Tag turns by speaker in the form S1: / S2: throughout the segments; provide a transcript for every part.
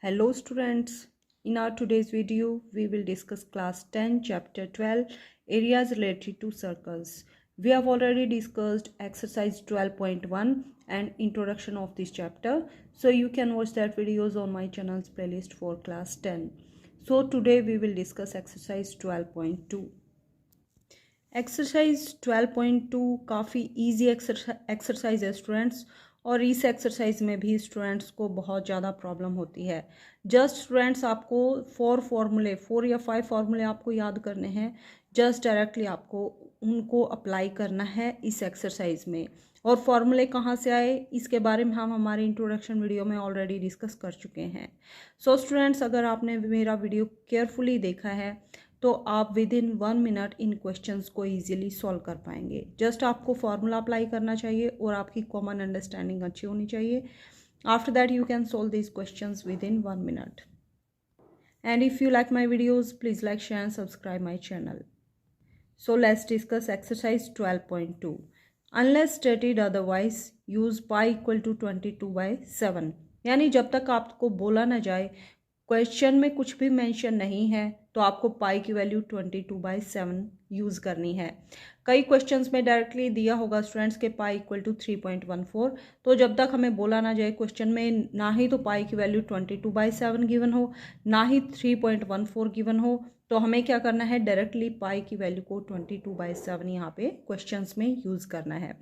S1: Hello students, in our today's video we will discuss class 10 chapter 12 areas related to circles. We have already discussed exercise 12.1 and introduction of this chapter, so you can watch that videos on my channel's playlist for class 10. So today we will discuss exercise 12.2. Exercise 12.2 काफ़ी easy exercise है students, और इस exercise में भी students को बहुत ज़्यादा problem होती है। जस्ट स्टूडेंट्स आपको 4 या 5 फार्मूले आपको याद करने हैं। जस्ट डायरेक्टली आपको उनको अप्लाई करना है इस एक्सरसाइज में। और फार्मूले कहाँ से आए इसके बारे में हम हमारे इंट्रोडक्शन वीडियो में ऑलरेडी डिस्कस कर चुके हैं। सो स्टूडेंट्स, अगर आपने मेरा वीडियो केयरफुली देखा है तो आप with in 1 minute in questions को इजीली सॉल्व कर पाएंगे। जस्ट आपको फॉर्मूला अप्लाई करना चाहिए और आपकी कॉमन अंडरस्टैंडिंग अच्छी होनी चाहिए। After that you can solve this questions within 1 minute. And if you like my videos, please like, share and subscribe my channel. So let's discuss exercise 12.2। Unless stated otherwise use pi equal to 22/7। यानी जब तक आपको बोला ना जाए, question में कुछ भी मेंशन नहीं है, तो आपको पाई की वैल्यू 22/7 यूज़ करनी है। कई क्वेश्चंस में डायरेक्टली दिया होगा स्टूडेंट्स के पाई इक्वल टू 3.14, तो जब तक हमें बोला ना जाए क्वेश्चन में, ना ही तो पाई की वैल्यू 22/7 गिवन हो, ना ही 3.14 गिवन हो, तो हमें क्या करना है, डायरेक्टली पाई की वैल्यू को 22/7 यहाँ पे क्वेश्चंस में यूज़ करना है।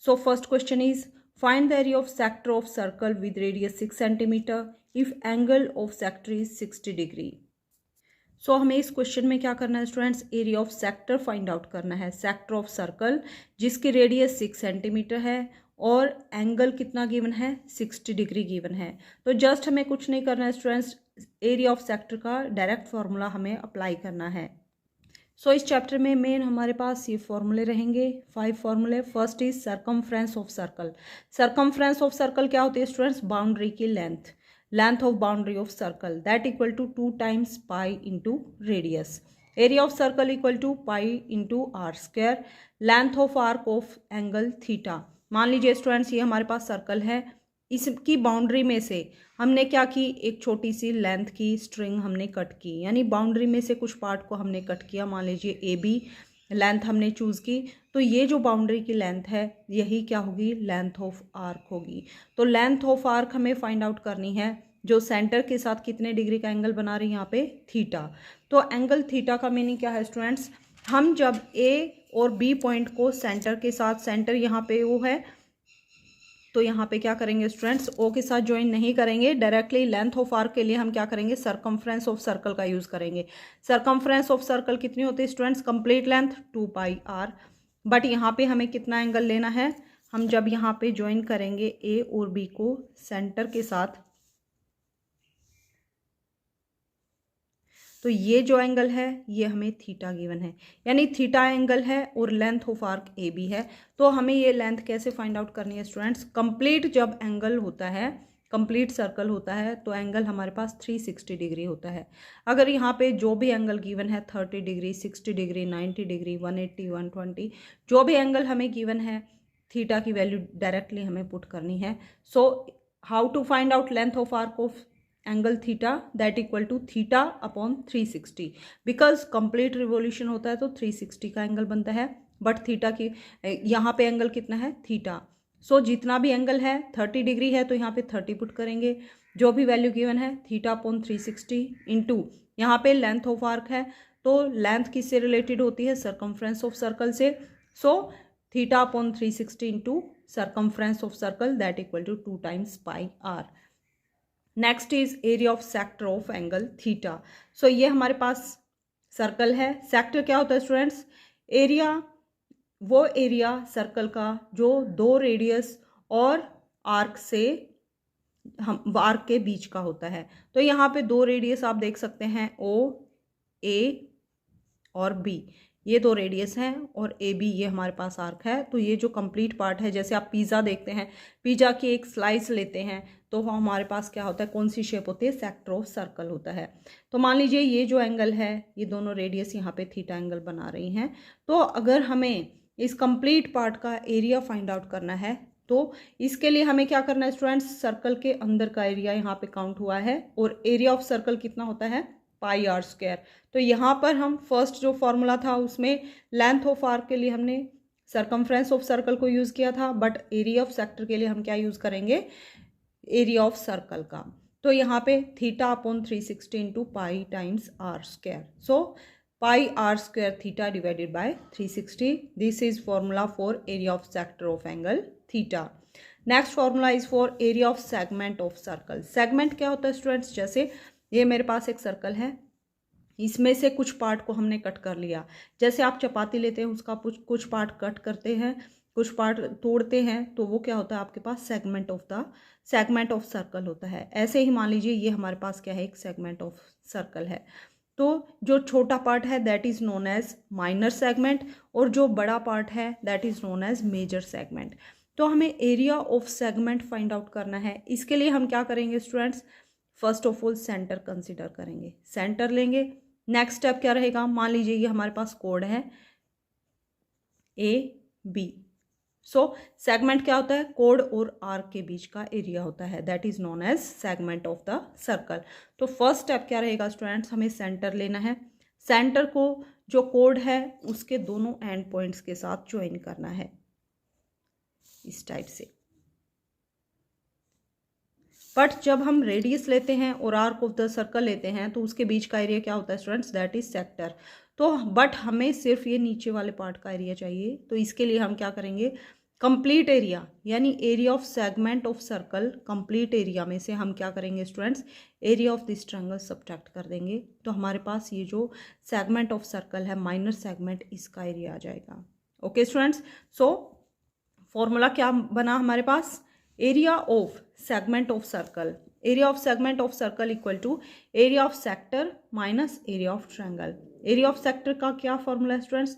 S1: So first question is find the area of sector of circle with radius 6 centimetre if angle of sector is 60 degree. So हमें इस क्वेश्चन में क्या करना है students, area of sector find out करना है। सेक्टर ऑफ सर्कल जिसकी radius 6 centimetre है और एंगल कितना गिवन है, 60 डिग्री गिवन है। तो जस्ट हमें कुछ नहीं करना है स्टूडेंट्स, एरिया ऑफ सेक्टर का डायरेक्ट फॉर्मूला हमें अप्लाई करना है। सो इस चैप्टर में मेन हमारे पास ये फॉर्मूले रहेंगे, 5 फॉर्मूले। First is circumference of circle. Circumference of circle क्या होती है स्टूडेंट्स, बाउंड्री की length of boundary of circle, that equal to 2 times pi into radius. Area of circle equal to pi into r square. Length of arc of angle theta. मान लीजिए students, ये हमारे पास circle है, इसकी boundary में से हमने क्या की, एक छोटी सी लेंथ की स्ट्रिंग हमने कट की, यानी बाउंड्री में से कुछ पार्ट को हमने कट किया। मान लीजिए ए बी लेंथ हमने चूज़ की, तो ये जो बाउंड्री की लेंथ है यही क्या होगी, लेंथ ऑफ आर्क होगी। तो लेंथ ऑफ आर्क हमें फाइंड आउट करनी है, जो सेंटर के साथ कितने डिग्री का एंगल बना रही है यहाँ पे, थीटा। तो एंगल थीटा का मीनिंग क्या है स्टूडेंट्स, हम जब ए और बी पॉइंट को सेंटर के साथ, सेंटर यहाँ पे वो है, तो यहाँ पे क्या करेंगे स्टूडेंट्स, ओ के साथ ज्वाइन नहीं करेंगे, डायरेक्टली लेंथ ऑफ आर्क के लिए हम क्या करेंगे, सर्कमफ्रेंस ऑफ सर्कल का यूज़ करेंगे। सर्कमफ्रेंस ऑफ सर्कल कितनी होती है students, complete length 2πr। But यहाँ पे हमें कितना एंगल लेना है, हम जब यहाँ पे ज्वाइन करेंगे ए और बी को सेंटर के साथ, तो ये जो एंगल है ये हमें थीटा गिवन है, यानी थीटा एंगल है और length of arc A B है। तो हमें ये लेंथ कैसे फाइंड आउट करनी है स्टूडेंट्स, कंप्लीट जब एंगल होता है, कंप्लीट सर्कल होता है, तो एंगल हमारे पास 360 डिग्री होता है। अगर यहाँ पे जो भी एंगल गिवन है, 30 डिग्री, 60 डिग्री, 90 डिग्री, 180, 120, जो भी एंगल हमें गिवन है, थीटा की वैल्यू डायरेक्टली हमें पुट करनी है। So how to find out length of arc of angle theta, that equal to theta upon 360। Because complete revolution होता है तो 360 का एंगल बनता है, बट थीटा की यहाँ पे एंगल कितना है, थीटा। सो जितना भी एंगल है 30 डिग्री है, तो यहाँ पे 30 पुट करेंगे, जो भी वैल्यू गिवन है, थीटा अपॉन 360 इंटू यहाँ पे लेंथ ऑफ आर्क है, तो लेंथ किससे रिलेटेड होती है, सर्कमफ्रेंस ऑफ सर्कल से। So theta upon 360 into circumference of circle, that equal to 2 times pi r. Next is area of sector of angle theta. So ये हमारे पास सर्कल है। सेक्टर क्या होता है स्टूडेंट्स, एरिया, वो एरिया सर्कल का जो 2 रेडियस और आर्क से, हम आर्क के बीच का होता है। तो यहाँ पे 2 रेडियस आप देख सकते हैं, ओ ए और बी, ये 2 रेडियस हैं, और ए बी ये हमारे पास आर्क है। तो ये जो कंप्लीट पार्ट है, जैसे आप पिज़्ज़ा देखते हैं, पिज़्ज़ा की एक स्लाइस लेते हैं, तो हमारे पास क्या होता है, कौन सी शेप होती है, सेक्टर ऑफ सर्कल होता है। तो मान लीजिए ये जो एंगल है, ये दोनों रेडियस यहाँ पे थीटा एंगल बना रही हैं। तो अगर हमें इस कंप्लीट पार्ट का एरिया फाइंड आउट करना है, तो इसके लिए हमें क्या करना है स्टूडेंट्स, सर्कल के अंदर का एरिया यहाँ पे काउंट हुआ है और एरिया ऑफ सर्कल कितना होता है पाई आर स्क्वायर। तो यहाँ पर हम फर्स्ट जो फॉर्मूला था उसमें लेंथ ऑफ आर्क के लिए हमने सरकमफ्रेंस ऑफ सर्कल को यूज़ किया था, बट एरिया ऑफ सेक्टर के लिए हम क्या यूज़ करेंगे, एरिया ऑफ सर्कल का। तो यहाँ पे theta upon 360 into pi times r square, so pi r square theta divided by 360, this is formula for area of sector of angle theta. Next formula is for area of segment of circle. Segment क्या होता है students, जैसे ये मेरे पास एक circle है, इसमें से कुछ पार्ट को हमने कट कर लिया, जैसे आप चपाती लेते हैं उसका कुछ पार्ट कट करते हैं, कुछ पार्ट तोड़ते हैं, तो वो क्या होता है आपके पास सेगमेंट ऑफ सर्कल होता है। ऐसे ही मान लीजिए ये हमारे पास क्या है, एक सेगमेंट ऑफ सर्कल है। तो जो छोटा पार्ट है that is known as minor segment और जो बड़ा पार्ट है that is known as major segment. तो हमें area of segment find out करना है। इसके लिए हम क्या करेंगे students, first of all centre consider करेंगे, सेंटर लेंगे। नेक्स्ट स्टेप क्या रहेगा, मान लीजिए ये हमारे पास कोड है ए बी। सो सेगमेंट क्या होता है, कोड और आर्क के बीच का एरिया होता है, that is known as segment of the circle. तो फर्स्ट स्टेप क्या रहेगा स्टूडेंट्स, हमें सेंटर लेना है। सेंटर को जो कोड है उसके दोनों एंड पॉइंट्स के साथ ज्वाइन करना है इस टाइप से। बट जब हम रेडियस लेते हैं और आर्क ऑफ द सर्कल लेते हैं तो उसके बीच का एरिया क्या होता है स्टूडेंट्स, दैट इज सेक्टर। तो बट हमें सिर्फ ये नीचे वाले पार्ट का एरिया चाहिए, तो इसके लिए हम क्या करेंगे, कंप्लीट एरिया यानी area of segment of circle, complete area में से हम क्या करेंगे students, area of this triangle subtract कर देंगे। तो हमारे पास ये जो सेगमेंट ऑफ सर्कल है माइनर सेगमेंट, इसका एरिया आ जाएगा। ओके स्टूडेंट्स, सो फॉर्मूला क्या बना हमारे पास, area of segment of circle, area of segment of circle equal to area of sector minus area of triangle. Area of sector का क्या फॉर्मूला है students,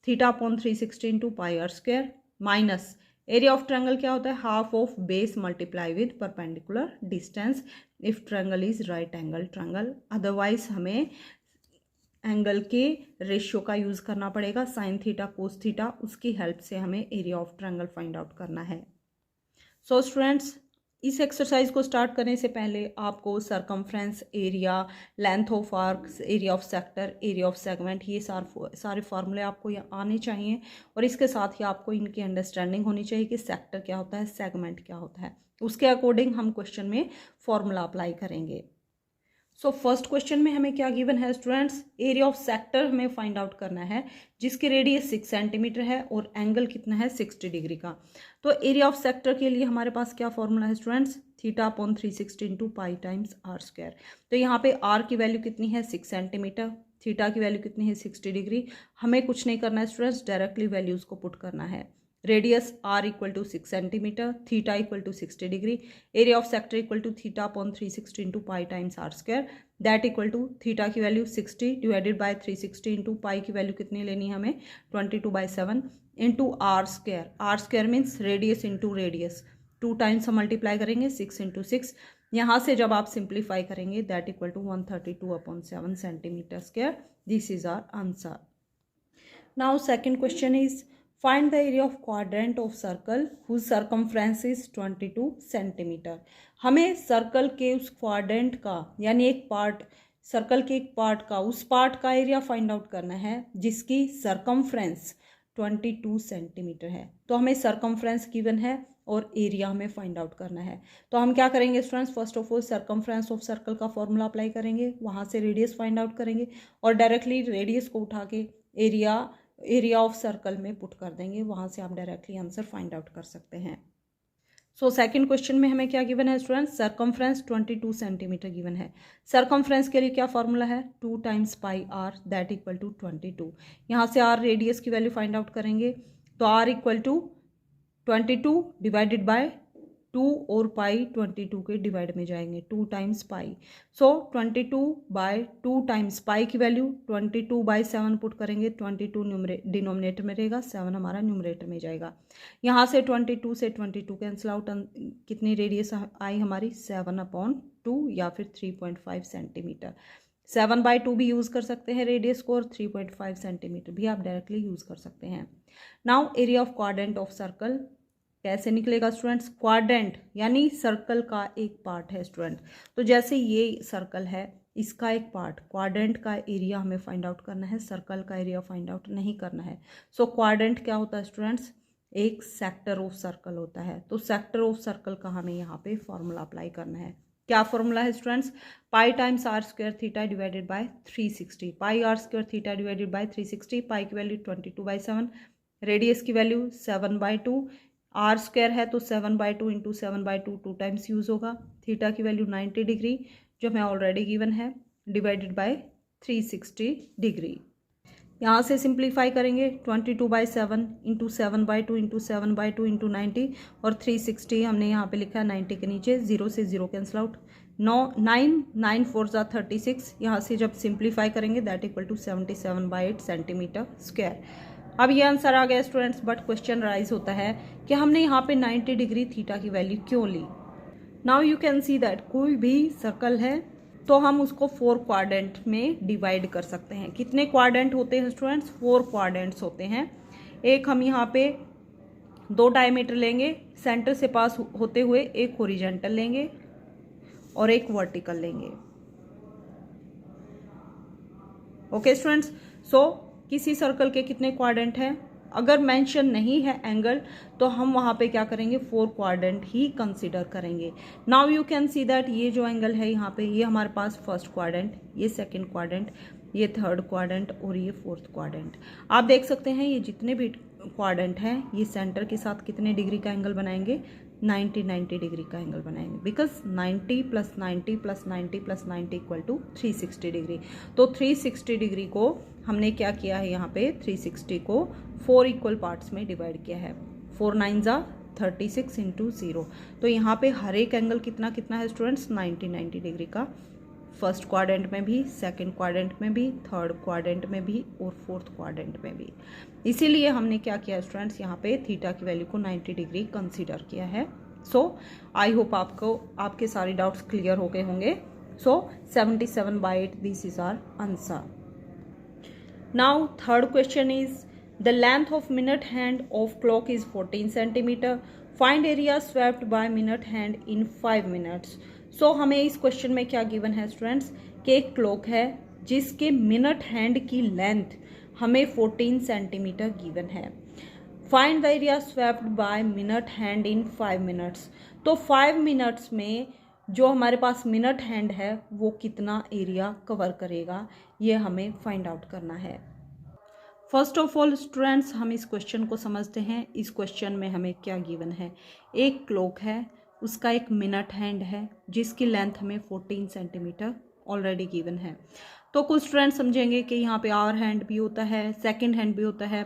S1: theta upon 360 into pi r square, minus area of triangle क्या होता है, half of base multiply with perpendicular distance if triangle is right angle triangle. Otherwise हमें angle के ratio का use करना पड़ेगा, साइन थीटा कोस थीटा, उसकी help से हमें area of triangle find out करना है। सो स्टूडेंट्स, इस एक्सरसाइज को स्टार्ट करने से पहले आपको circumference, area, length of arc, area of sector, area of segment, ये सारे फार्मूले आपको आने चाहिए और इसके साथ ही आपको इनकी अंडरस्टैंडिंग होनी चाहिए कि सेक्टर क्या होता है, सेगमेंट क्या होता है। उसके अकॉर्डिंग हम क्वेश्चन में फॉर्मूला अप्लाई करेंगे। सो फर्स्ट क्वेश्चन में हमें क्या गिवन है स्टूडेंट्स, एरिया ऑफ सेक्टर हमें फाइंड आउट करना है जिसकी रेडियस 6 सेंटीमीटर है और एंगल कितना है 60 डिग्री का। तो एरिया ऑफ सेक्टर के लिए हमारे पास क्या फॉर्मूला है students, theta upon 360 into pi times r square. तो यहाँ पे आर की वैल्यू कितनी है 6 सेंटीमीटर, थीटा की वैल्यू कितनी है 60 डिग्री। हमें कुछ नहीं करना है स्टूडेंट्स, डायरेक्टली वैल्यूज़ को पुट करना है। Radius r equal to 6 centimetre, theta equal to 60 degree, area of sector equal to theta upon 360 into pi times r square, that equal to theta की value 60 divided by 360 into pi की value कितनी लेनी है हमें 22/7 into r square. R square means radius into radius, 2 times हम multiply करेंगे 6 into 6। यहाँ से जब आप सिंप्लीफाई करेंगे that equal to 132/7 centimetre square. This is our answer. Now second question is find the area of quadrant of circle whose circumference is 22 centimetre. हमें circle के उस क्वाड्रेंट का यानी एक पार्ट, सर्कल के एक पार्ट का, उस पार्ट का एरिया फाइंड आउट करना है जिसकी सरकमफ्रेंस 22 सेंटीमीटर है। तो हमें सरकमफ्रेंस गिवन है और एरिया हमें फाइंड आउट करना है। तो हम क्या करेंगे students, first of all circumference of circle का फॉर्मूला अप्लाई करेंगे, वहाँ से रेडियस फाइंड आउट करेंगे और डायरेक्टली रेडियस को उठा के एरिया ऑफ सर्कल में पुट कर देंगे, वहाँ से आप डायरेक्टली आंसर फाइंड आउट कर सकते हैं। सो सेकंड क्वेश्चन में हमें क्या गिवन है स्टूडेंट्स, सरकमफ्रेंस 22 सेंटीमीटर गिवन है। सरकमफ्रेंस के लिए क्या फॉर्मूला है, 2 times pi r that equal to 22। यहाँ से आर रेडियस की वैल्यू फाइंड आउट करेंगे तो r equal to 22 divided by 2 और पाई 22 के डिवाइड में जाएंगे, 2 टाइम्स पाई। सो 22/2 टाइम्स पाई की वैल्यू 22/7 पुट करेंगे, 22 डिनोमिनेटर में रहेगा, 7 हमारा न्यूमरेटर में जाएगा। यहाँ से 22 से 22 कैंसिल आउट, कितनी रेडियस आई हमारी 7/2 या फिर 3.5 सेंटीमीटर। 7/2 भी यूज़ कर सकते हैं रेडियस को और 3.5 सेंटीमीटर भी आप डायरेक्टली यूज़ कर सकते हैं। Now area of quadrant of circle, कैसे निकलेगा स्टूडेंट्स? क्वाड्रेंट यानी सर्कल का एक पार्ट है स्टूडेंट। तो जैसे ये सर्कल है, इसका एक पार्ट, क्वाड्रेंट का एरिया हमें फाइंड आउट करना है, सर्कल का एरिया फाइंड आउट नहीं करना है। सो क्वाड्रेंट क्या होता है स्टूडेंट्स? एक सेक्टर ऑफ सर्कल होता है। तो सेक्टर ऑफ सर्कल का हमें यहाँ पे फॉर्मूला अप्लाई करना है। क्या फॉर्मूला है students? Pi times r square theta divided by 360। Pi r square theta divided by 360। Pi की वैल्यू 22/7, रेडियस की वैल्यू 7/2, आर स्क्वायर है तो 7/2 इंटू 7/2 2 टाइम्स यूज होगा। थीटा की वैल्यू 90 डिग्री जो हमें ऑलरेडी गिवन है, डिवाइडेड बाय 360 डिग्री। यहाँ से सिंप्लीफाई करेंगे, 22/7 इंटू 7/2 इंटू 7/2 इंटू 90 और 360 हमने यहाँ पे लिखा है 90 के नीचे, 0 से 0 कैंसिल आउट, 9 4 ज़ा 36। यहाँ से जब सिंप्लीफाई करेंगे that equal to 77/8 centimetre square. अब ये आंसर आ गया स्टूडेंट्स, बट क्वेश्चन राइज होता है कि हमने यहाँ पे 90 डिग्री थीटा की वैल्यू क्यों ली? Now you can see that कोई भी सर्कल है तो हम उसको 4 क्वाड्रेंट में डिवाइड कर सकते हैं। कितने क्वाड्रेंट होते हैं स्टूडेंट्स? 4 क्वाड्रेंट्स होते हैं। एक हम यहाँ पे 2 डायमीटर लेंगे, सेंटर से पास होते हुए एक हॉरिजॉन्टल लेंगे और एक वर्टिकल लेंगे। ओके स्टूडेंट्स, सो किसी सर्कल के कितने क्वाड्रेंट हैं? अगर मेंशन नहीं है एंगल तो हम वहाँ पे क्या करेंगे? 4 क्वाड्रेंट ही कंसीडर करेंगे। Now you can see that ये जो एंगल है यहाँ पे, ये हमारे पास फर्स्ट क्वाड्रेंट, ये सेकंड क्वाड्रेंट, ये थर्ड क्वाड्रेंट और ये फोर्थ क्वाड्रेंट। आप देख सकते हैं ये जितने भी क्वाड्रेंट हैं ये सेंटर के साथ कितने डिग्री का एंगल बनाएंगे? 90 डिग्री का एंगल बनाएंगे, बिकॉज 90 + 90 + 90 + 90 इक्वल टू 360 डिग्री। तो 360 डिग्री को हमने क्या किया है यहाँ पे? 360 को 4 इक्वल पार्ट्स में डिवाइड किया है। 4 9 ज़ा 36 इंटू 0। तो यहाँ पे हर एक एंगल कितना कितना है स्टूडेंट्स? 90 डिग्री का। फर्स्ट क्वाड्रेंट में भी, सेकंड क्वाड्रेंट में भी, थर्ड क्वाड्रेंट में भी और फोर्थ क्वाड्रेंट में भी। इसीलिए हमने क्या किया स्टूडेंट्स? यहाँ पे थीटा की वैल्यू को 90 डिग्री कंसीडर किया है। सो आई होप आपको आपके सारे डाउट्स क्लियर हो गए होंगे। So 77/8 this is our answer. Now third question is the length of minute hand of clock is 14 centimetre. Find area swept by minute hand in 5 minutes. So हमें इस question में क्या गिवन है students? कि एक क्लॉक है जिसके minute hand की लेंथ हमें 14 सेंटीमीटर गिवन है। Find the area swept by minute hand in 5 minutes. तो 5 मिनट्स में जो हमारे पास मिनट हैंड है वो कितना एरिया कवर करेगा, ये हमें फाइंड आउट करना है। फर्स्ट ऑफ ऑल स्टूडेंट्स हम इस क्वेश्चन को समझते हैं। इस क्वेश्चन में हमें क्या गिवन है? एक क्लॉक है, उसका एक मिनट हैंड है जिसकी लेंथ हमें 14 सेंटीमीटर ऑलरेडी गिवन है। तो कुछ स्टूडेंट समझेंगे कि यहाँ पे आवर हैंड भी होता है, सेकंड हैंड भी होता है,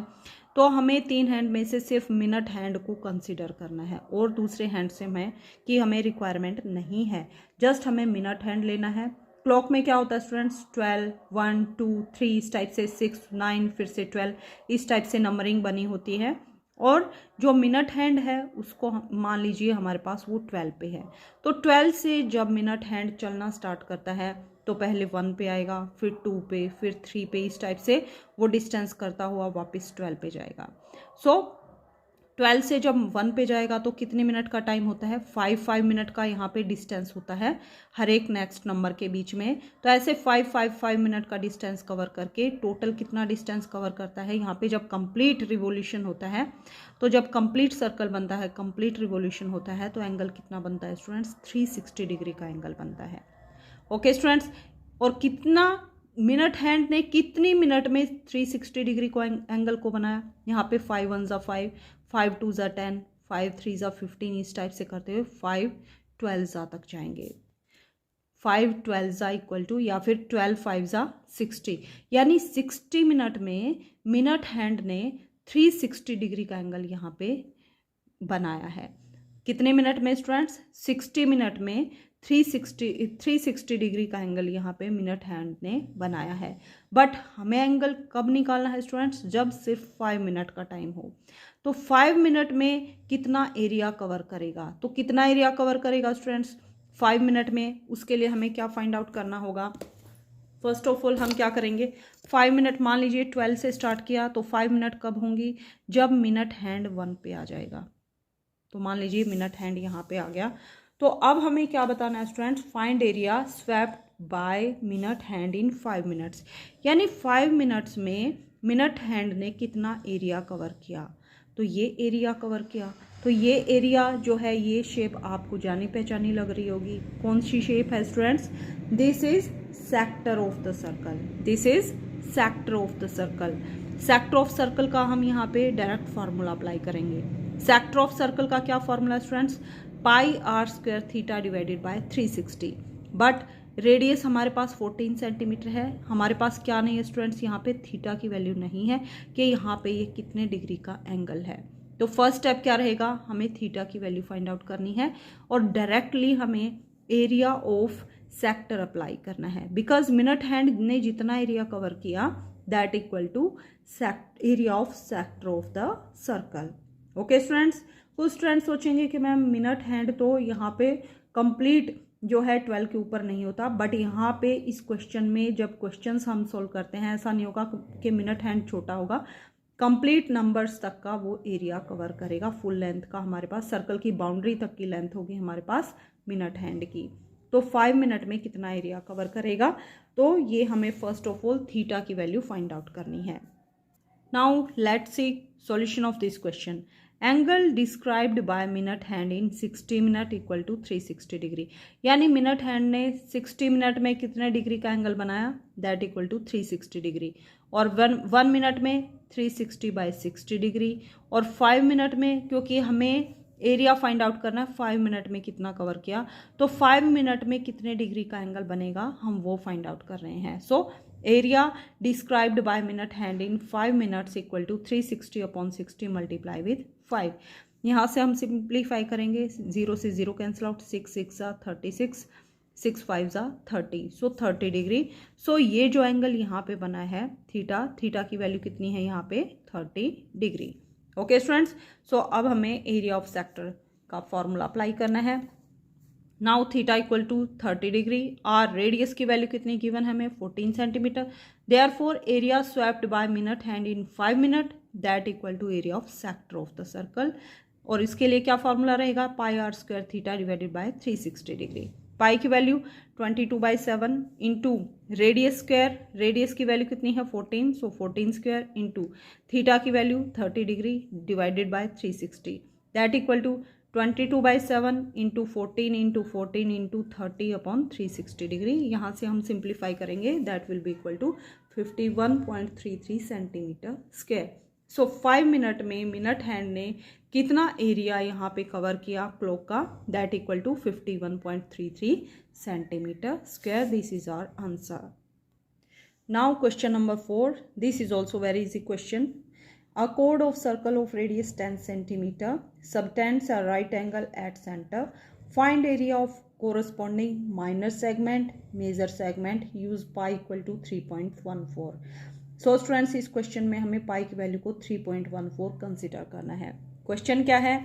S1: तो हमें 3 हैंड में से सिर्फ मिनट हैंड को कंसीडर करना है और दूसरे हैंड से हमें रिक्वायरमेंट नहीं है, जस्ट हमें मिनट हैंड लेना है। क्लॉक में क्या होता है स्टूडेंट्स? 12 1 2 3 इस टाइप से, 6 9 फिर से 12 इस टाइप से नंबरिंग बनी होती है। और जो मिनट हैंड है उसको मान लीजिए हमारे पास वो 12 पे है। तो 12 से जब मिनट हैंड चलना स्टार्ट करता है तो पहले 1 पे आएगा, फिर 2 पे, फिर 3 पे, इस टाइप से वो डिस्टेंस करता हुआ वापस 12 पे जाएगा। सो 12 से जब 1 पे जाएगा तो कितने मिनट का टाइम होता है? 5 मिनट का यहाँ पे डिस्टेंस होता है हर एक नेक्स्ट नंबर के बीच में। तो ऐसे 5 मिनट का डिस्टेंस कवर करके टोटल कितना डिस्टेंस कवर करता है? यहाँ पे जब कंप्लीट रिवोल्यूशन होता है, तो जब कंप्लीट सर्कल बनता है, कंप्लीट रिवोल्यूशन होता है, तो एंगल कितना बनता है स्टूडेंट्स? 360 डिग्री का एंगल बनता है। ओके स्टूडेंट्स, और कितना मिनट हैंड ने कितनी मिनट में 360 डिग्री को एंगल को बनाया? यहाँ पे 5 1 ज़ा 5, 5 2 ज़ा 10, 5 3 ज़ा 15 इस टाइप से करते हुए 5 12 ज़ा तक जाएंगे। 5 12 ज़ा इक्वल टू, या फिर 12 5 ज़ा 60, यानी 60 मिनट में मिनट हैंड ने 360 डिग्री का एंगल यहाँ पे बनाया है। कितने मिनट में स्टूडेंट्स? 60 मिनट में 360 डिग्री का एंगल यहाँ पे मिनट हैंड ने बनाया है। बट हमें एंगल कब निकालना है स्टूडेंट्स? जब सिर्फ 5 मिनट का टाइम हो। तो 5 मिनट में कितना एरिया कवर करेगा? तो कितना एरिया कवर करेगा स्टूडेंट्स 5 मिनट में? उसके लिए हमें क्या फाइंड आउट करना होगा? फर्स्ट ऑफ ऑल हम क्या करेंगे? 5 मिनट, मान लीजिए 12 से स्टार्ट किया, तो 5 मिनट कब होंगी? जब मिनट हैंड 1 पे आ जाएगा। तो मान लीजिए मिनट हैंड यहाँ पे आ गया। तो अब हमें क्या बताना है students, find area swept by minute hand in 5 minutes, यानी 5 मिनट्स में मिनट हैंड ने कितना एरिया कवर किया। तो ये एरिया कवर किया, तो ये एरिया जो है, ये शेप आपको जानी पहचानी लग रही होगी। कौन सी शेप है students, this is sector of the circle, this is sector of the circle. Sector of circle का हम यहाँ पे डायरेक्ट फार्मूला अप्लाई करेंगे। सेक्टर ऑफ सर्कल का क्या formula students, pi r square theta divided by 360। But radius हमारे पास 14 centimetre है, हमारे पास क्या नहीं है स्टूडेंट्स, यहाँ पे थीटा की वैल्यू नहीं है कि यहाँ पे ये कितने डिग्री का एंगल है। तो फर्स्ट स्टेप क्या रहेगा, हमें थीटा की वैल्यू फाइंड आउट करनी है और डायरेक्टली हमें एरिया ऑफ सेक्टर अप्लाई करना है, बिकॉज मिनट हैंड ने जितना एरिया कवर किया that equal to area of sector of the circle. Okay students, कुछ स्टूडेंट्स सोचेंगे कि मैम मिनट हैंड तो यहाँ पे कंप्लीट जो है 12 के ऊपर नहीं होता, बट यहाँ पे इस क्वेश्चन में जब क्वेश्चंस हम सोल्व करते हैं ऐसा नहीं होगा कि मिनट हैंड छोटा होगा, कंप्लीट नंबर्स तक का वो एरिया कवर करेगा, फुल लेंथ का हमारे पास सर्कल की बाउंड्री तक की लेंथ होगी हमारे पास मिनट हैंड की। तो 5 मिनट में कितना एरिया कवर करेगा, तो ये हमें फर्स्ट ऑफ ऑल थीटा की वैल्यू फाइंड आउट करनी है। Now let's see solution of this question. Angle described by minute hand in 60 minute equal to 360 degree, यानी मिनट हैंड ने 60 मिनट में कितने डिग्री का एंगल बनाया, दैट इक्वल टू 360 डिग्री, और 1 मिनट में 360 बाई 60 डिग्री, और 5 मिनट में क्योंकि हमें एरिया फाइंड आउट करना है 5 मिनट में कितना कवर किया, तो 5 मिनट में कितने डिग्री का एंगल बनेगा हम वो फाइंड आउट कर रहे हैं। So area described by minute hand in 5 minutes equals to 360 upon 60 multiply with 5। यहाँ से हम सिंप्लीफाई करेंगे, 0 से 0 cancel out, 6 6 36, 6 5 30, so 30 degree. So ये जो एंगल यहाँ पे बना है थीटा, थीटा की वैल्यू कितनी है यहाँ पे 30 डिग्री। ओके स्टूडेंट्स, सो अब हमें एरिया ऑफ सेक्टर का फॉर्मूला अप्लाई करना है। Now theta equal to 30 degree, r radius की वैल्यू कितनी गिवन है हमें 14 centimetre, therefore area swept by minute hand in 5 minute that equal to area of sector of the circle. और इसके लिए क्या फॉर्मूला रहेगा, pi r square theta divided by 360 degree. Pi की value 22/7 into radius square, radius की value कितनी है 14, so 14 square into theta की value 30 degree divided by 360 that equal to 22/7 into 14 into 14 into 30 upon 360 degree. यहाँ से हम simplify करेंगे that will be equal to 51.33 centimetre square. So 5 minute में minute hand ने कितना एरिया यहाँ पे कवर किया क्लॉक का, that equal to 51.33 centimetre square. This is our answer. Now question number 4, this is also very easy question. A chord of circle of radius 10 centimeter subtends a right angle at center. Find area of corresponding minor segment, major segment. Use pi equal to 3.14. So students, इस question में हमें पाई की value को 3.14 consider करना है। Question क्या है,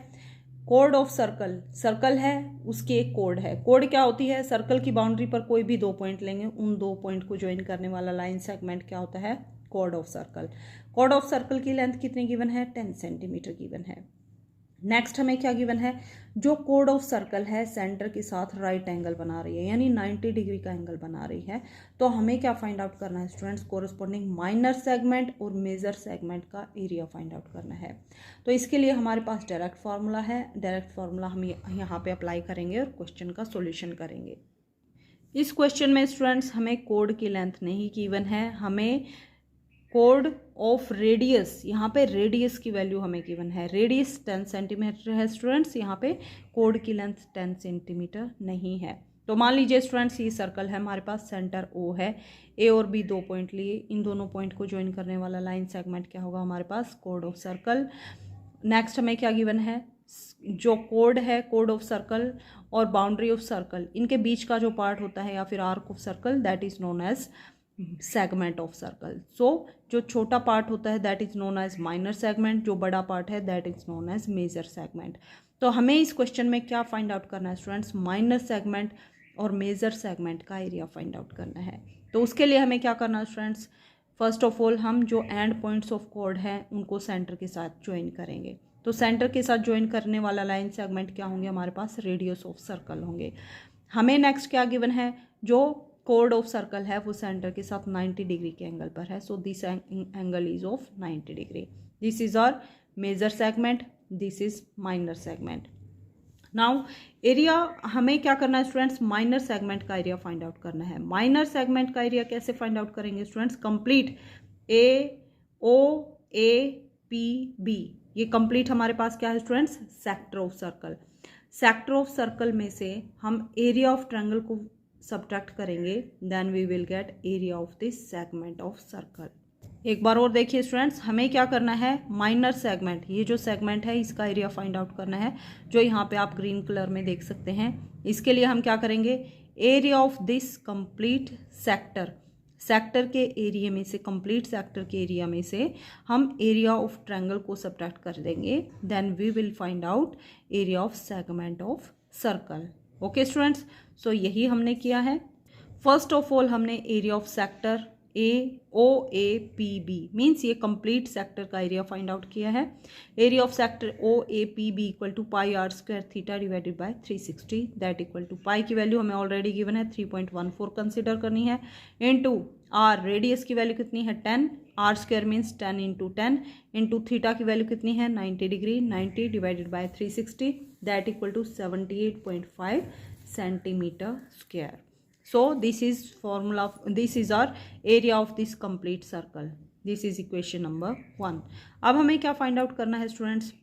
S1: कोड ऑफ सर्कल, सर्कल है उसकी एक कोड है। कोड क्या होती है, सर्कल की बाउंड्री पर कोई भी 2 पॉइंट लेंगे, उन 2 पॉइंट को ज्वाइन करने वाला लाइन सेगमेंट क्या होता है, कोड ऑफ सर्कल। कोड ऑफ सर्कल की लेंथ कितनी गिवन है, 10 सेंटीमीटर गिवन है। नेक्स्ट हमें क्या गिवन है, जो कोड ऑफ सर्कल है सेंटर के साथ राइट एंगल बना रही है, यानी 90 डिग्री का एंगल बना रही है। तो हमें क्या फाइंड आउट करना है स्टूडेंट्स, कोरस्पॉन्डिंग माइनर सेगमेंट और मेजर सेगमेंट का एरिया फाइंड आउट करना है। तो इसके लिए हमारे पास डायरेक्ट फार्मूला है, डायरेक्ट फार्मूला हम यहाँ पे अप्लाई करेंगे और क्वेश्चन का सोल्यूशन करेंगे। इस क्वेश्चन में स्टूडेंट्स हमें कोड की लेंथ नहीं गिवन है, हमें कोड ऑफ रेडियस, यहाँ पे रेडियस की वैल्यू हमें गिवन है। रेडियस 10 सेंटीमीटर है स्टूडेंट्स, यहाँ पे कोड की लेंथ 10 सेंटीमीटर नहीं है। तो मान लीजिए स्टूडेंट्स ये सर्कल है हमारे पास, सेंटर ओ है, ए और बी 2 पॉइंट लिए, इन दोनों पॉइंट को ज्वाइन करने वाला लाइन सेगमेंट क्या होगा हमारे पास, कोड ऑफ सर्कल। नेक्स्ट हमें क्या गिवन है, जो कोड है, कोड ऑफ सर्कल और बाउंड्री ऑफ सर्कल, इनके बीच का जो पार्ट होता है या फिर arc of circle, that is known as segment of circle. So जो छोटा पार्ट होता है that is known as minor segment, जो बड़ा पार्ट है that is known as major segment. तो हमें इस क्वेश्चन में क्या फाइंड आउट करना है स्टूडेंट्स, माइनर सेगमेंट और मेजर सेगमेंट का एरिया फाइंड आउट करना है। तो उसके लिए हमें क्या करना है स्टूडेंट्स, फर्स्ट ऑफ ऑल हम जो एंड पॉइंट्स ऑफ कोड हैं उनको सेंटर के साथ ज्वाइन करेंगे। तो सेंटर के साथ ज्वाइन करने वाला लाइन सेगमेंट क्या होंगे हमारे पास, रेडियस ऑफ सर्कल होंगे। हमें नेक्स्ट क्या गिवन है, जो कोड ऑफ सर्कल है वो सेंटर के साथ 90 डिग्री के एंगल पर है, so this angle is of 90 degree. This is our major segment, this is minor segment. Now area हमें क्या करना है स्टूडेंट्स, माइनर सेगमेंट का एरिया फाइंड आउट करना है। माइनर सेगमेंट का एरिया कैसे फाइंड आउट करेंगे students, complete A O A P B, ये कंप्लीट हमारे पास क्या है students, sector of circle. Sector of circle में से हम एरिया ऑफ ट्रायंगल को सब्ट्रैक्ट करेंगे, then we will get area of this segment of circle. एक बार और देखिए स्टूडेंट्स, हमें क्या करना है, माइनर सेगमेंट, ये जो सेगमेंट है इसका एरिया फाइंड आउट करना है, जो यहाँ पे आप ग्रीन कलर में देख सकते हैं। इसके लिए हम क्या करेंगे, area of this complete sector, sector के एरिया में से, कंप्लीट सेक्टर के एरिया में से हम एरिया ऑफ ट्रायंगल को सब्ट्रैक्ट कर देंगे, then we will find out area of segment of circle. Okay students, so यही हमने किया है। फर्स्ट ऑफ ऑल हमने area of sector A O A P B means ये कंप्लीट सेक्टर का एरिया फाइंड आउट किया है। Area of sector O A P B equal to pi r square theta divided by 360, that equal to pi की value हमें already given है 3.14 consider करनी है, into r radius की value कितनी है 10, r square means 10 into 10, into theta की value कितनी है 90 degree, 90 divided by 360, that equal to 78.5 centimetre square. So this is formula, this is our area of this complete circle. This is equation number 1. अब हमें क्या find out करना है students,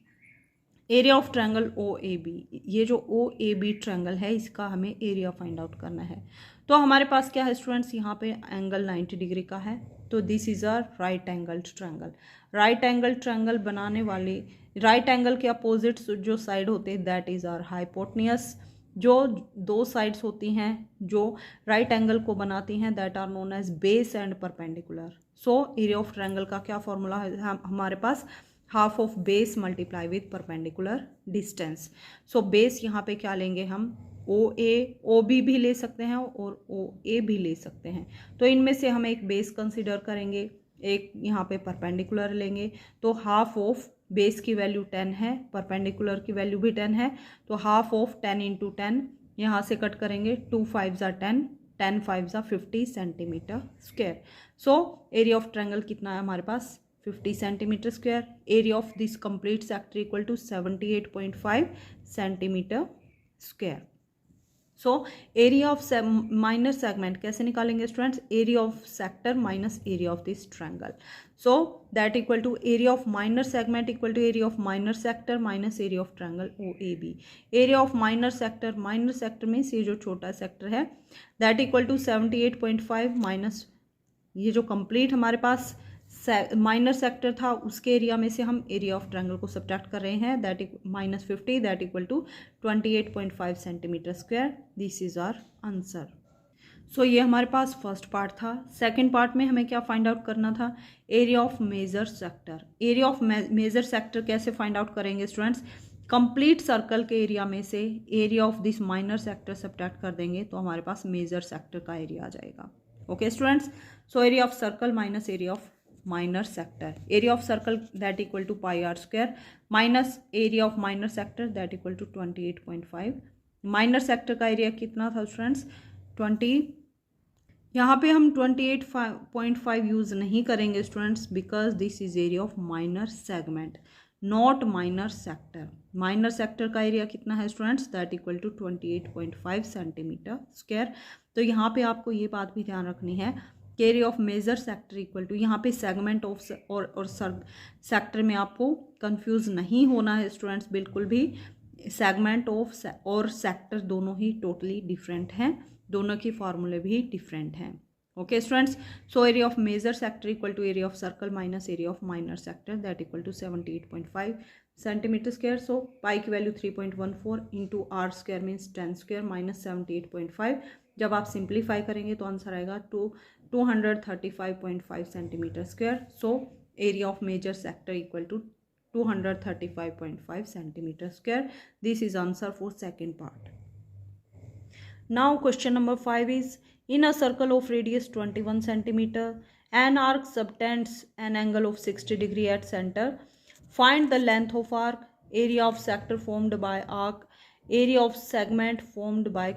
S1: area of triangle O A B, ये जो ओ A B triangle है इसका हमें एरिया फाइंड आउट करना है। तो हमारे पास क्या है स्टूडेंट्स, यहाँ पे एंगल 90 डिग्री का है, तो this is a right angle triangle. Right angle triangle बनाने वाले, राइट एंगल के अपोजिट जो साइड होते हैं दैट इज आवर हाइपोटेन्यूस। जो दो साइड्स होती हैं जो राइट एंगल को बनाती हैं that are known as base and perpendicular. So area of triangle का क्या फॉर्मूला है हमारे पास, half of base multiply with perpendicular distance. So base यहाँ पे क्या लेंगे हम, ओ ए ओ बी भी ले सकते हैं और ओ ए भी ले सकते हैं, तो इनमें से हम एक बेस कंसिडर करेंगे, एक यहाँ पे परपेंडिकुलर लेंगे, तो हाफ ऑफ बेस की वैल्यू 10 है, परपेंडिकुलर की वैल्यू भी 10 है, तो हाफ ऑफ 10 इंटू 10 यहाँ से कट करेंगे, 2 5 ज़ा 10, 10 5 ज़ा 50 centimetre square. So area of triangle कितना है हमारे पास 50 centimetre square. Area of this complete sector equal to 78.5 centimetre square. So area of minor segment कैसे निकालेंगे students, area of sector minus area of this triangle, so that equal to area of minor segment equal to area of minor sector minus area of triangle O A B. Area of minor sector means ये जो छोटा sector है that equal to 78.5 minus ये जो complete हमारे पास minor sector था उसके area में से हम एरिया ऑफ ट्रायंगल को सब्ट्रैक्ट कर रहे हैं, that minus 50 that equal to 28.5 centimetre square. This is our answer. So ये हमारे पास फर्स्ट पार्ट था। सेकंड पार्ट में हमें क्या फाइंड आउट करना था, area of major sector. Area of major sector कैसे फाइंड आउट करेंगे स्टूडेंट्स, कंप्लीट सर्कल के एरिया में से area of this minor sector subtract कर देंगे तो हमारे पास मेजर सेक्टर का एरिया आ जाएगा। Okay students, so area of circle minus area of minor sector, area of circle that equal to pi r square minus area of minor sector that equal to 28.5। Minor sector का area कितना था students 20, यहाँ पे हम 28.5 use नहीं करेंगे students because this is area of minor segment not minor sector. Minor sector का area कितना है students that equal to 28.5 centimetre square. तो यहाँ पे आपको ये बात भी ध्यान रखनी है कि area of major sector equal to, यहाँ पे सेगमेंट ऑफ और सेक्टर में आपको कंफ्यूज नहीं होना है स्टूडेंट्स बिल्कुल भी। सेगमेंट ऑफ और सेक्टर दोनों ही टोटली डिफरेंट हैं, दोनों की फार्मूले भी डिफरेंट हैं। Okay students, so area of major sector equal to area of circle minus area of minor sector that equal to 78.5 centimetre square. So pi की value 3.14 into r square means 10 square minus 78.5। जब आप simplify करेंगे तो answer आएगा 235.5 centimetre square. So area of major sector equal to 235.5 centimetre square. This is answer for second part. Now question number 5 is, in a circle of radius 21 centimeter, an arc subtends an angle of 60 degree at center. Find the length of arc area of sector formed by arc, area of segment formed by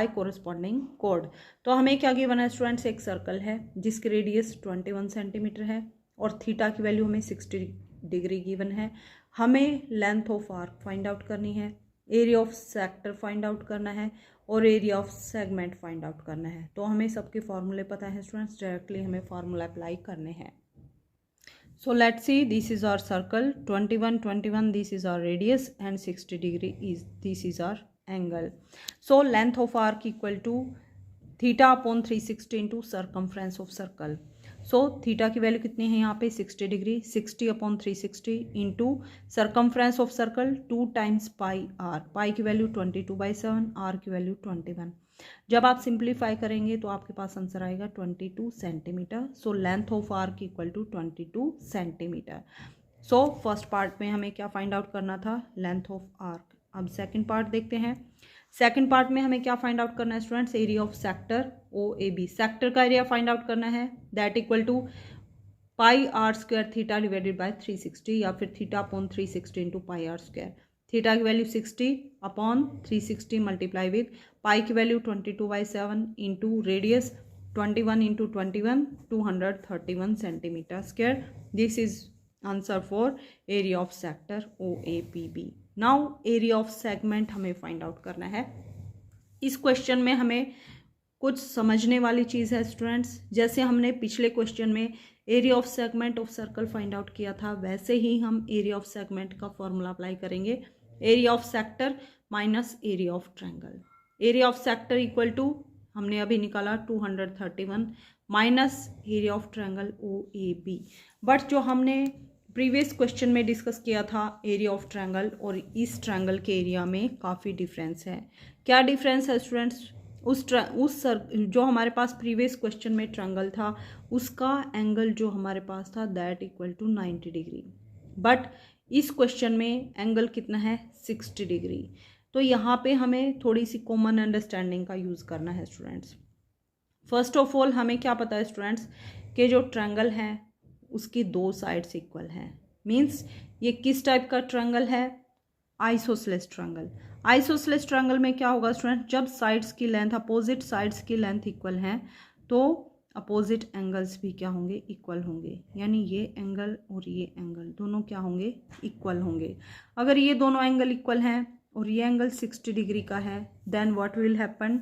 S1: corresponding code. तो हमें क्या given है students, एक circle है जिसकी radius 21 centimetre है और theta की वैल्यू हमें 60 डिग्री गिवन है। हमें length of arc find out करनी है, area of sector find out करना है और area of segment find out करना है। तो हमें सबके फॉर्मूले पता है स्टूडेंट्स, डायरेक्टली हमें फार्मूला अप्लाई करने हैं। So let's see, this is our circle, 21 21, this is our radius, and 60 degree is this is our angle. So length of arc equal to theta upon 360 into circumference of circle. So theta की value कितनी है यहाँ पे 60 degree, 60 upon 360 into circumference of circle 2 times pi r, pi की value 22/7, are की value 21। जब आप simplify करेंगे तो आपके पास आंसर आएगा 22 centimetre. So length of arc equal to 22 centimetre. So first part में हमें क्या फाइंड आउट करना था, लेंथ ऑफ आर्क। अब सेकंड पार्ट देखते हैं। सेकंड पार्ट में हमें क्या फाइंड आउट करना है students, area of sector OAB। Sector का एरिया फाइंड आउट करना है, that equal to pi r square theta divided by 360 या फिर theta upon 360 into pi r square. Theta की value 60 upon 360 multiply with pi की value 22/7 into radius 21 into 21 231 centimetre square. This is answer for area of sector OAPB। Now area of segment हमें find out करना है। इस question में हमें कुछ समझने वाली चीज़ है स्टूडेंट्स। जैसे हमने पिछले क्वेश्चन में area of segment of circle find out किया था, वैसे ही हम एरिया ऑफ सेगमेंट का फॉर्मूला अप्लाई करेंगे। Area of sector minus area of triangle. Area of sector equal to हमने अभी निकाला 231 minus area of triangle OAB। But जो हमने प्रीवियस क्वेश्चन में डिस्कस किया था एरिया ऑफ ट्रायंगल और इस ट्रायंगल के एरिया में काफ़ी डिफरेंस है। क्या डिफरेंस है स्टूडेंट्स, जो हमारे पास प्रीवियस क्वेश्चन में ट्रायंगल था उसका एंगल जो हमारे पास था that equal to 90 degree, but इस क्वेश्चन में एंगल कितना है 60 डिग्री। तो यहाँ पे हमें थोड़ी सी कॉमन अंडरस्टैंडिंग का यूज़ करना है स्टूडेंट्स। फर्स्ट ऑफ ऑल हमें क्या पता है स्टूडेंट्स कि जो ट्रायंगल है उसकी 2 साइड्स इक्वल हैं। मीन्स ये किस टाइप का ट्रायंगल है, आइसोसेलेस ट्रायंगल। आइसोसेलेस ट्रायंगल में क्या होगा स्टूडेंट, जब साइड्स की लेंथ अपोजिट साइड्स की लेंथ इक्वल हैं तो अपोजिट एंगल्स भी क्या होंगे, इक्वल होंगे। यानी ये एंगल और ये एंगल दोनों क्या होंगे, इक्वल होंगे। अगर ये दोनों एंगल इक्वल हैं और ये एंगल 60 डिग्री का है, then what will happen,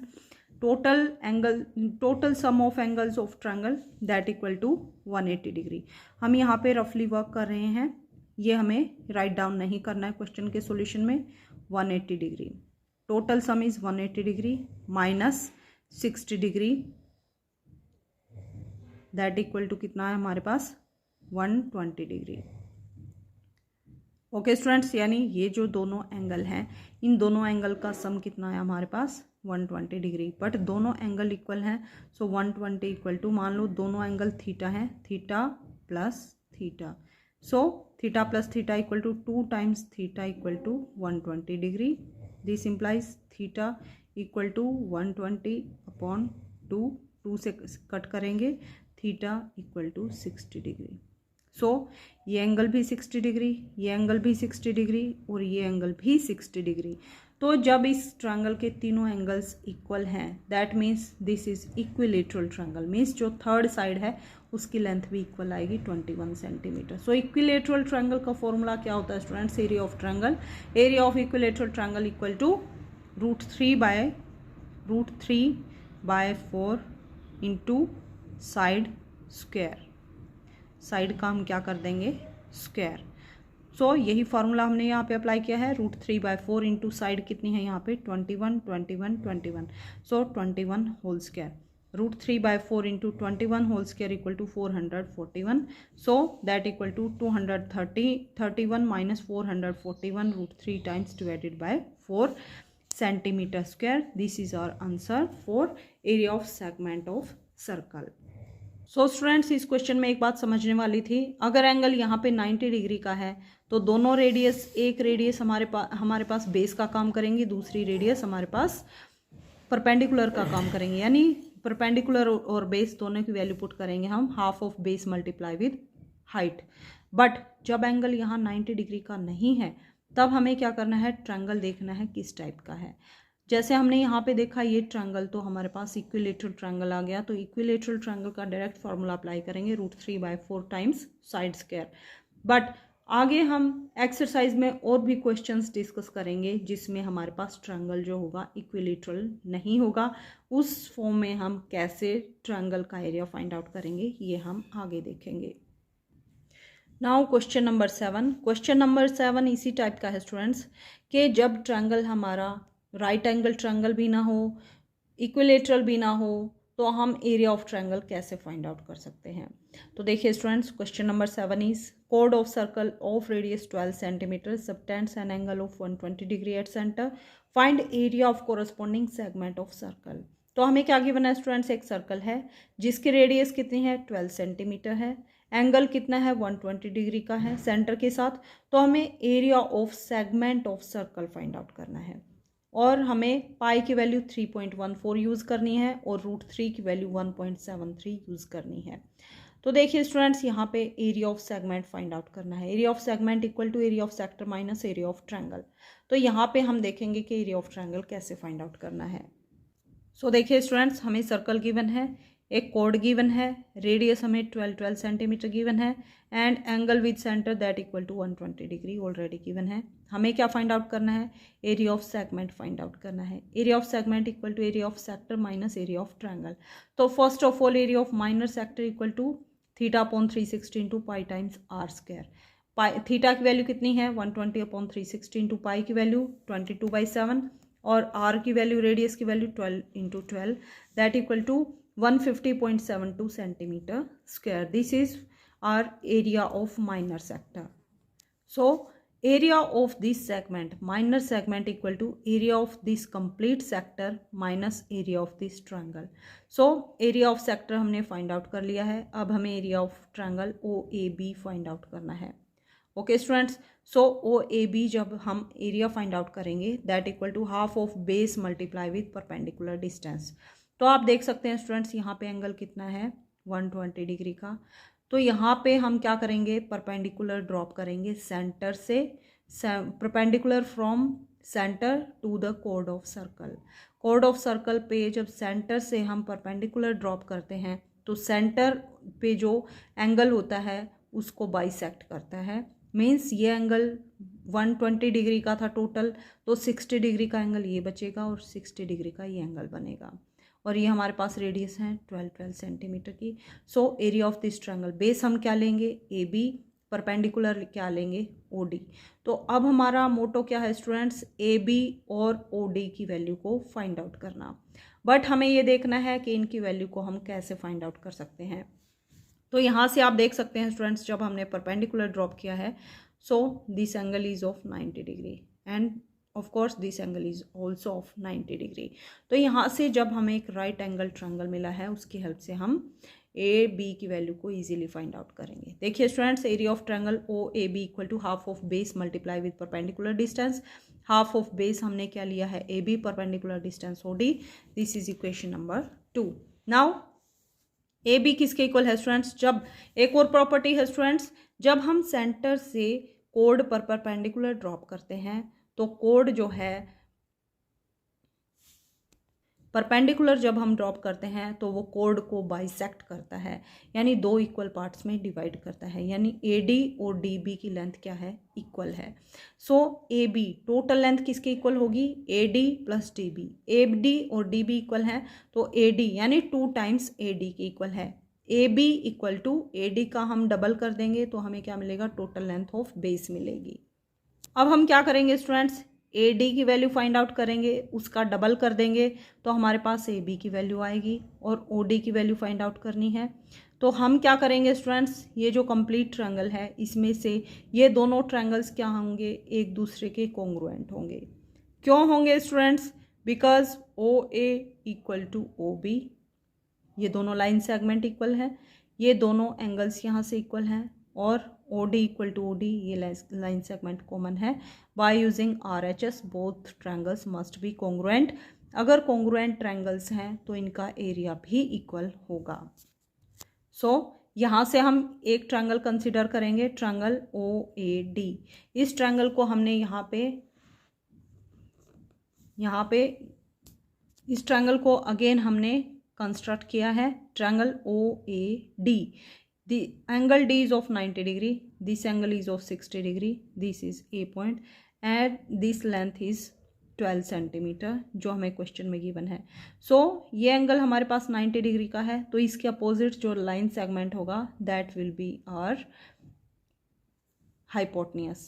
S1: total sum of angles of triangle that equal to 180 degree. हम यहाँ पे रफली वर्क कर रहे हैं, ये हमें राइट डाउन नहीं करना है क्वेश्चन के सॉल्यूशन में। 180 degree, total sum is 180 degree minus 60 degree that equal to कितना है हमारे पास 120 डिग्री। ओके स्टूडेंट्स, यानी ये जो दोनों एंगल हैं इन दोनों एंगल का सम कितना है हमारे पास 120 डिग्री, बट दोनों एंगल इक्वल हैं। सो 120 इक्वल टू, मान लो दोनों एंगल थीटा है, theta plus theta. So theta plus theta equal to 2 times theta equal to 120 degree. This implies theta equal to 120 upon 2 से कट करेंगे, theta equal to 60 degree. So ये angle भी 60 degree, ये angle भी 60 degree और ये angle भी 60 degree. तो जब इस ट्रायंगल के तीनों एंगल्स इक्वल हैं that means this is equilateral triangle. Means जो थर्ड साइड है उसकी लेंथ भी इक्वल आएगी 21 सेंटीमीटर। सो इक्विलेटरल ट्रायंगल का फॉर्मूला क्या होता है students, area of triangle, area of equilateral triangle equal to √3/4 into side square. Side का हम क्या कर देंगे, स्क्वायर। सो यही फार्मूला हमने यहाँ पे अप्लाई किया है, √3/4 इंटू साइड कितनी है यहाँ पे 21 21 21। So 21 whole square, √3/4 into 21 whole square equal to 441। So that equal to 231 minus 441 √3 times divided by 4 centimetre square. This is our answer for area of segment of circle. So students, इस question में एक बात समझने वाली थी, अगर angle यहाँ पे 90 डिग्री का है तो दोनों रेडियस, एक रेडियस हमारे पास बेस का काम करेंगी, दूसरी रेडियस हमारे पास परपेंडिकुलर का काम करेंगे। यानी परपेंडिकुलर और बेस दोनों की वैल्यू पुट करेंगे हम, half of base multiply with height. But जब एंगल यहाँ 90 डिग्री का नहीं है तब हमें क्या करना है, ट्रायंगल देखना है किस टाइप का है। जैसे हमने यहाँ पे देखा ये ट्रायंगल, तो हमारे पास इक्विलेटरल ट्रायंगल आ गया। तो इक्विलेटरल ट्रायंगल का डायरेक्ट फार्मूला अप्लाई करेंगे, √3/4 टाइम्स साइड स्क्वायर। बट आगे हम एक्सरसाइज में और भी क्वेश्चंस डिस्कस करेंगे जिसमें हमारे पास ट्रायंगल जो होगा इक्विलेटरल नहीं होगा। उस फॉर्म में हम कैसे ट्रायंगल का एरिया फाइंड आउट करेंगे ये हम आगे देखेंगे। Now question number 7। Question number 7 इसी टाइप का है स्टूडेंट्स कि जब ट्रायंगल हमारा राइट एंगल ट्रायंगल भी ना हो, इक्विलेटरल भी ना हो, तो हम एरिया ऑफ ट्रायंगल कैसे फाइंड आउट कर सकते हैं। तो देखिए students, question number 7 is chord of circle of radius 12 cm subtends an angle of 120 degree at center. Find area of corresponding segment of circle. तो हमें क्या गिवन है स्टूडेंट्स, एक सर्कल है जिसकी रेडियस कितनी है 12 सेंटीमीटर है, एंगल कितना है 120 डिग्री का है सेंटर के साथ। तो हमें area of segment of circle find out करना है और हमें पाई की वैल्यू 3.14 यूज़ करनी है और √3 की वैल्यू 1.73 यूज़ करनी है। तो देखिए स्टूडेंट्स, यहाँ पे area of segment find out करना है। Area of segment equal to area of sector minus area of triangle. तो यहाँ पे हम देखेंगे कि एरिया ऑफ ट्रायंगल कैसे फाइंड आउट करना है। सो देखिए स्टूडेंट्स, हमें सर्कल गिवन है, एक कोड गिवन है, रेडियस हमें 12 सेंटीमीटर गिवन है and angle with centre that equal to 120 degree already given है। हमें क्या फाइंड आउट करना है, area of segment find out करना है। Area of segment equal to area of sector minus area of triangle. तो first of all area of minor sector equal to θ/360 into pi times r square. Pi theta की value कितनी है 120/360 into pi की value 22/7 और R की value radius की value 12 into 12 that equal to 150.72 centimetre square. This is our area of minor sector. So area of this segment minor segment equal to area of this complete sector minus area of this triangle. So area of sector हमने find out कर लिया है, अब हमें area of triangle OAB find out करना है। Okay students, सो OAB जब हम area find out करेंगे that equal to half of base multiply with perpendicular distance। तो आप देख सकते हैं स्टूडेंट्स यहाँ पे एंगल कितना है 120 डिग्री का। तो यहाँ पे हम क्या करेंगे, परपेंडिकुलर ड्रॉप करेंगे सेंटर से, perpendicular from centre to the कोड ऑफ सर्कल। कोड ऑफ सर्कल पे जब सेंटर से हम परपेंडिकुलर ड्रॉप करते हैं तो सेंटर पे जो एंगल होता है उसको बाइसेक्ट करता है। मीन्स ये एंगल 120 डिग्री का था टोटल, तो 60 डिग्री का एंगल ये बचेगा और 60 डिग्री का ये एंगल बनेगा। और ये हमारे पास रेडियस है 12 सेंटीमीटर की। सो area of this triangle, base हम क्या लेंगे AB, परपेंडिकुलर क्या लेंगे OD। तो अब हमारा मोटो क्या है स्टूडेंट्स, AB और OD की वैल्यू को फाइंड आउट करना। बट हमें ये देखना है कि इनकी वैल्यू को हम कैसे फाइंड आउट कर सकते हैं। तो यहाँ से आप देख सकते हैं स्टूडेंट्स, जब हमने परपेंडिकुलर ड्रॉप किया है so this angle is of 90 degree end of course this angle is also of 90 degree. तो यहाँ से जब हमें एक राइट एंगल ट्रायंगल मिला है उसकी हेल्प से हम AB की वैल्यू को इजीली फाइंड आउट करेंगे। देखिए students, area of triangle OAB equal to half of base multiply with perpendicular distance. Half of base हमने क्या लिया है AB, perpendicular distance OD। This is equation number 2। Now AB किसके इक्वल है स्टूडेंट्स, जब एक और प्रॉपर्टी है स्टूडेंट्स, जब हम सेंटर से कोड पर परपेंडिकुलर ड्रॉप करते हैं तो कोड जो है परपेंडिकुलर जब हम ड्रॉप करते हैं तो वो कोड को बाइसेक्ट करता है, यानी दो इक्वल पार्ट्स में डिवाइड करता है, यानी AD और DB की लेंथ क्या है, इक्वल है। सो AB टोटल लेंथ किसकी इक्वल होगी, AD प्लस DB। AD और DB इक्वल है तो AD यानी 2 टाइम्स AD की इक्वल है। AB इक्वल टू AD का हम डबल कर देंगे तो हमें क्या मिलेगा, टोटल लेंथ ऑफ बेस मिलेगी। अब हम क्या करेंगे स्टूडेंट्स, AD की वैल्यू फाइंड आउट करेंगे, उसका डबल कर देंगे तो हमारे पास AB की वैल्यू आएगी और OD की वैल्यू फाइंड आउट करनी है। तो हम क्या करेंगे स्टूडेंट्स, ये जो कंप्लीट ट्रायंगल है इसमें से ये दोनों ट्रायंगल्स क्या होंगे, एक दूसरे के कॉन्ग्रुएंट होंगे। क्यों होंगे students, because OA equal to OB, ये दोनों लाइन सेगमेंट इक्वल है, ये दोनों एंगल्स यहाँ से इक्वल हैं और OD इक्वल टू OD ये लाइन सेगमेंट कॉमन है। By using RHS both triangles must be congruent. अगर कॉन्ग्रुएंट ट्रायंगल्स हैं तो इनका एरिया भी इक्वल होगा। सो यहाँ से हम एक ट्रायंगल कंसिडर करेंगे, ट्रायंगल ओ ए डी। इस ट्रायंगल को हमने यहाँ पे इस ट्रायंगल को अगेन हमने कंस्ट्रक्ट किया है, triangle O A D. The angle D is of 90 degree, this angle is of 60 degree, this is A point and this length is 12 centimetre जो हमें क्वेश्चन में गिवन है। सो ये एंगल हमारे पास 90 डिग्री का है, तो इसके अपोजिट जो लाइन सेगमेंट होगा that will be our hypotenuse.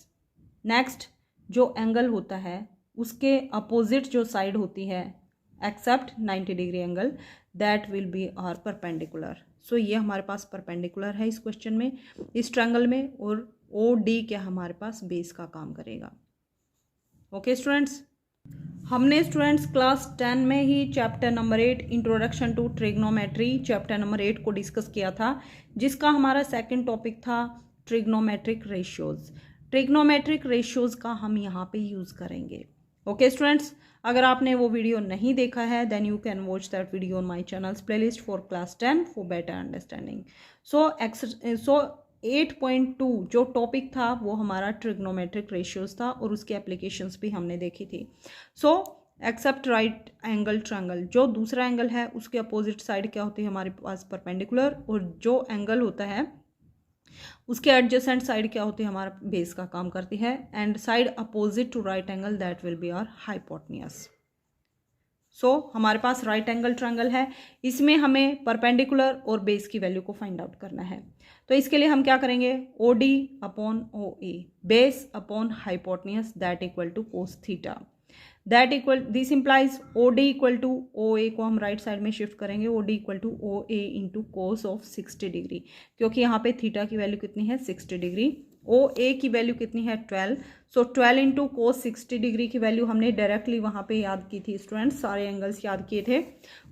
S1: Next जो एंगल होता है उसके अपोजिट जो साइड होती है except 90 degree angle that will be our perpendicular. So ये हमारे पास परपेंडिकुलर है इस क्वेश्चन में, इस ट्रायंगल में, और ओ डी क्या हमारे पास बेस का काम करेगा। ओके स्टूडेंट्स, हमने स्टूडेंट्स क्लास 10 में ही chapter number 8 introduction to trigonometry chapter number 8 को डिस्कस किया था, जिसका हमारा सेकंड टॉपिक था ट्रिग्नोमेट्रिक रेशियोज। ट्रिग्नोमेट्रिक रेशियोज का हम यहाँ पे यूज़ करेंगे। ओके स्टूडेंट्स, अगर आपने वो वीडियो नहीं देखा है then you can watch that video on my channel's playlist for class 10 for better understanding. So 8.2 जो टॉपिक था वो हमारा ट्रिग्नोमेट्रिक रेशियोज था और उसकी एप्लीकेशंस भी हमने देखी थी। So except right angle triangle, जो दूसरा एंगल है उसके अपोजिट साइड क्या होती है हमारे पास परपेंडिकुलर, और जो एंगल होता है उसके एडजेसेंट साइड क्या होती है हमारा बेस का काम करती है, and side opposite to right angle that will be our hypotenuse. So हमारे पास राइट एंगल ट्रायंगल है, इसमें हमें परपेंडिकुलर और बेस की वैल्यू को फाइंड आउट करना है। तो इसके लिए हम क्या करेंगे, O D upon O A base upon hypotenuse that equal to cos theta, that equal this implies O D equal to O A को हम राइट साइड में शिफ्ट करेंगे, O D equal to O A into cos of 60 degree, क्योंकि यहाँ पे theta की value कितनी है 60 डिग्री, ओ ए की वैल्यू कितनी है 12। सो 12 इंटू कोस 60 डिग्री की वैल्यू हमने डायरेक्टली वहाँ पे याद की थी स्टूडेंट्स, सारे एंगल्स याद किए थे।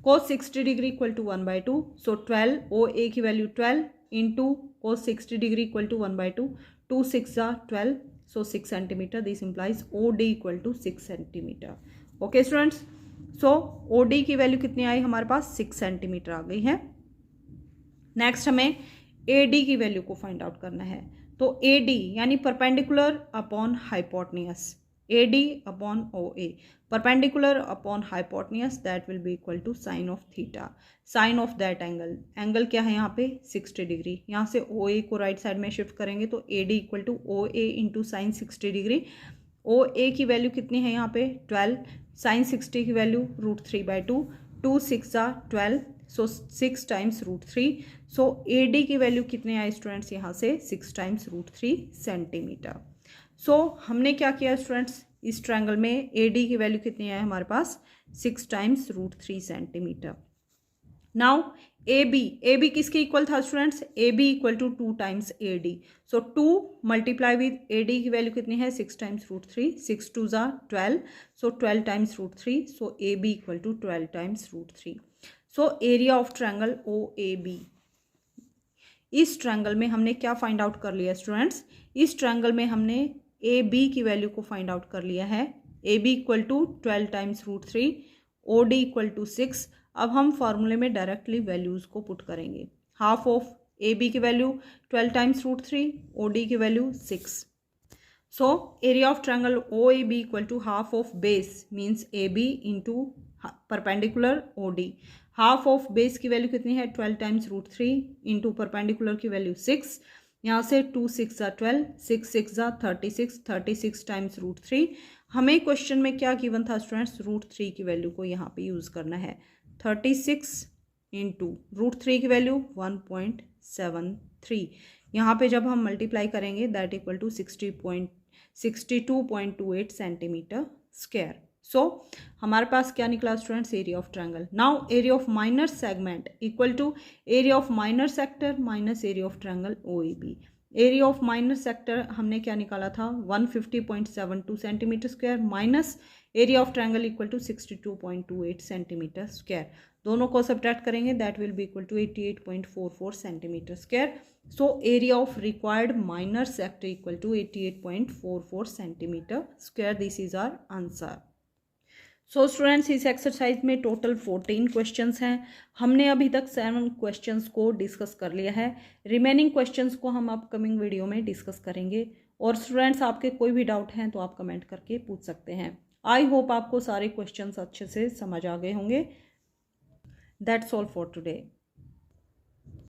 S1: Cos 60 degree equal to 1/2, so 12 O A की value 12 into cos 60 degree equal to 1/2, 2 6 12, so 6 centimeter. This implies OD equal to 6 centimeter. Okay students, so OD की वैल्यू कितनी आई हमारे पास 6 सेंटीमीटर आ गई है। नेक्स्ट हमें AD की वैल्यू को फाइंड आउट करना है, तो AD यानी perpendicular upon hypotenuse, AD upon OA perpendicular upon hypotenuse that will be equal to sine of theta, sine of that angle, angle क्या है यहाँ पे 60 डिग्री, यहाँ से OA को राइट साइड में शिफ्ट करेंगे तो AD equal to OA into sine 60 degree. OA की वैल्यू कितनी है यहाँ पे 12, साइन 60 की value √3/2, 2 6 12, so 6 times √3। So AD की वैल्यू कितने आए स्टूडेंट्स यहाँ से 6 टाइम्स √3 सेंटीमीटर। सो हमने क्या किया स्टूडेंट्स, इस ट्रायंगल में AD की वैल्यू कितनी है हमारे पास 6 टाइम्स √3 सेंटीमीटर। नाउ AB किसके इक्वल था students, AB equal to 2 times AD, so 2 multiply with AD की वैल्यू कितनी है 6 times √3, 6 2 12, so 12 times √3, so AB equal to 12 times √3। So area of triangle OAB, इस ट्रायंगल में हमने क्या फाइंड आउट कर लिया स्टूडेंट्स, इस ट्रायंगल में हमने AB की वैल्यू को फाइंड आउट कर लिया है, AB equal to 12 times √3, OD equal to 6। अब हम फॉर्मूले में डायरेक्टली वैल्यूज़ को पुट करेंगे, हाफ ऑफ AB की वैल्यू 12 टाइम्स √3, OD की value 6। So area of triangle OAB equal to half of base means AB into perpendicular OD, half of base की value कितनी है 12 टाइम्स √3 इंटू परपेंडिकुलर की value 6, यहाँ से 2 6 12, 6 6 36, 36 times √3। हमें question में क्या गिवन था स्टूडेंट्स, √3 की वैल्यू को यहाँ पे यूज़ करना है, 36 इंटू √3 की वैल्यू 1.73, यहाँ पे जब हम मल्टीप्लाई करेंगे that equal to 62.28 centimetre square. So हमारे पास क्या निकला students, area of triangle. Now area of minor segment equal to area of minor sector minus area of triangle OAB। Area of minor sector हमने क्या निकाला था 150.72 centimetre square minus area of triangle equal to 62.28 centimetre square, दोनों को subtract करेंगे that will be equal to 88.44 centimetre square. So area of required minor sector equal to 88.44 centimetre square, this is our answer. So students, इस exercise में total 14 questions हैं। हमने अभी तक 7 questions को डिस्कस कर लिया है। रिमेनिंग क्वेश्चंस को हम अपकमिंग वीडियो में डिस्कस करेंगे। और स्टूडेंट्स, आपके कोई भी डाउट हैं तो आप कमेंट करके पूछ सकते हैं। आई होप आपको सारे क्वेश्चंस अच्छे से समझ आ गए होंगे। That's all for today.